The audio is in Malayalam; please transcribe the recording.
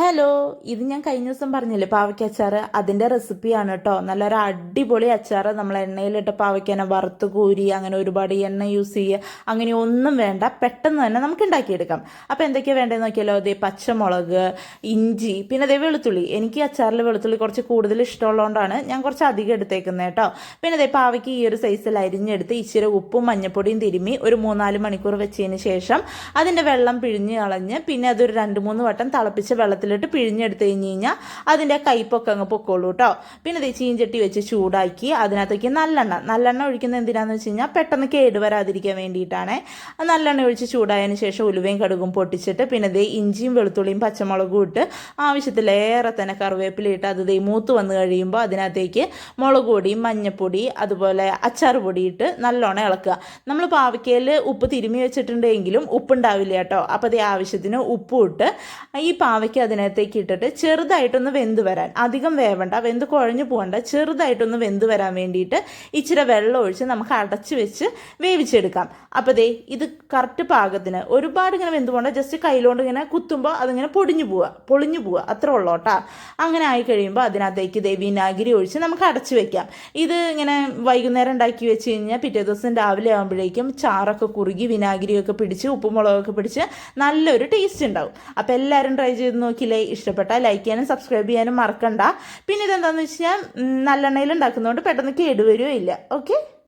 ഹലോ, ഇത് ഞാൻ കഴിഞ്ഞ ദിവസം പറഞ്ഞില്ലേ പാവയ്ക്ക അച്ചാർ, അതിൻ്റെ റെസിപ്പിയാണ് കേട്ടോ. നല്ലൊരു അടിപൊളി അച്ചാർ. നമ്മൾ എണ്ണയിലിട്ട് പാവയ്ക്കനെ വറുത്ത് കോരി അങ്ങനെ ഒരുപാട് എണ്ണ യൂസ് ചെയ്യുക അങ്ങനെ ഒന്നും വേണ്ട, പെട്ടെന്ന് തന്നെ നമുക്ക് ഉണ്ടാക്കിയെടുക്കാം. അപ്പോൾ എന്തൊക്കെയാണ് വേണ്ടതെന്ന് നോക്കിയാലോ. അതേ പച്ചമുളക്, ഇഞ്ചി, പിന്നെ അതേ വെളുത്തുള്ളി. എനിക്ക് അച്ചാറിൽ വെളുത്തുള്ളി കുറച്ച് കൂടുതൽ ഇഷ്ടമുള്ളതുകൊണ്ടാണ് ഞാൻ കുറച്ച് അധികം എടുത്തേക്കുന്നത് കേട്ടോ. പിന്നെ അതേ പാവയ്ക്ക് ഈ ഒരു സൈസിൽ അരിഞ്ഞെടുത്ത് ഇച്ചിരി ഉപ്പും മഞ്ഞപ്പൊടിയും തിരുമ്മി ഒരു 3-4 മണിക്കൂർ വെച്ചതിന് ശേഷം അതിൻ്റെ വെള്ളം പിഴിഞ്ഞ് കളഞ്ഞ് പിന്നെ അതൊരു 2-3 വട്ടം തിളപ്പിച്ച വെള്ളത്തിലിട്ട് പിഴിഞ്ഞെടുത്ത് കഴിഞ്ഞാൽ അതിൻ്റെ കയ്പൊക്കെ അങ്ങ് പൊക്കോളൂ കേട്ടോ. പിന്നെ ഇത് ചീഞ്ചട്ടി വെച്ച് ചൂടാക്കി അതിനകത്തേക്ക് നല്ലെണ്ണ ഒഴിക്കുന്നത് എന്തിനാണെന്ന് വെച്ച് കഴിഞ്ഞാൽ പെട്ടെന്ന് കേട് വരാതിരിക്കാൻ വേണ്ടിയിട്ടാണ്. നല്ലെണ്ണ ഒഴിച്ച് ചൂടായതിന് ശേഷം ഉലുവയും കടുകും പൊട്ടിച്ചിട്ട് പിന്നെ ഇത് ഇഞ്ചിയും വെളുത്തുള്ളിയും പച്ചമുളകും ഇട്ട് ആവശ്യത്തിലേറെ തന്നെ കറിവേപ്പില ഇട്ട് അത് മൂത്ത് വന്ന് കഴിയുമ്പോൾ അതിനകത്തേക്ക് മുളക് പൊടിയും മഞ്ഞപ്പൊടി അതുപോലെ അച്ചാർ പൊടി ഇട്ട് നല്ലോണം ഇളക്കുക. നമ്മൾ പാവയ്ക്കയിൽ ഉപ്പ് തിരുമ്മി വെച്ചിട്ടുണ്ടെങ്കിലും ഉപ്പുണ്ടാവില്ല കേട്ടോ. അപ്പോൾ അതേ ആവശ്യത്തിന് ഉപ്പും ഇട്ട് ഈ പാവയ്ക്ക് അതിനകത്തേക്ക് ഇട്ടിട്ട് ചെറുതായിട്ടൊന്ന് വെന്ത് വരാൻ, അധികം വേവണ്ട, വെന്ത് കുഴഞ്ഞു പോകണ്ട, ചെറുതായിട്ടൊന്ന് വെന്ത് വരാൻ വേണ്ടിയിട്ട് ഇച്ചിരി വെള്ളം ഒഴിച്ച് നമുക്ക് അടച്ച് വെച്ച് വേവിച്ചെടുക്കാം. അപ്പോൾ ദേ ഇത് കറക്റ്റ് പാകത്തിന്, ഒരുപാട് ഇങ്ങനെ വെന്ത് പോകണ്ട, ജസ്റ്റ് കയ്യിലോണ്ട് ഇങ്ങനെ കുത്തുമ്പോൾ അതിങ്ങനെ പൊളിഞ്ഞു പോവുക അത്രേ ഉള്ളൂ കേട്ടോ. അങ്ങനെ ആയി കഴിയുമ്പോൾ അതിനകത്തേക്ക് ദേ വിനാഗിരി ഒഴിച്ച് നമുക്ക് അടച്ച് വെക്കാം. ഇത് ഇങ്ങനെ വൈകുന്നേരം ഉണ്ടാക്കി വെച്ച് കഴിഞ്ഞാൽ പിറ്റേ ദിവസം രാവിലെ ആകുമ്പോഴേക്കും ചാറൊക്കെ കുറുകി വിനാഗിരിയൊക്കെ പിടിച്ച് ഉപ്പും മുളകൊക്കെ പിടിച്ച് നല്ലൊരു ടേസ്റ്റ് ഉണ്ടാവും. അപ്പോൾ എല്ലാവരും ട്രൈ ചെയ്ത് നോക്കിയില്ലേ? ഇഷ്ടപ്പെട്ടാൽ ലൈക്ക് ചെയ്യാനും സബ്സ്ക്രൈബ് ചെയ്യാനും മറക്കണ്ട. പിന്നെ ഇതെന്താണെന്ന് വെച്ചാൽ നല്ലെണ്ണയിൽ ഉണ്ടാക്കുന്നതുകൊണ്ട് പെട്ടെന്ന് കേടുവരുകയില്ല. ഓക്കെ.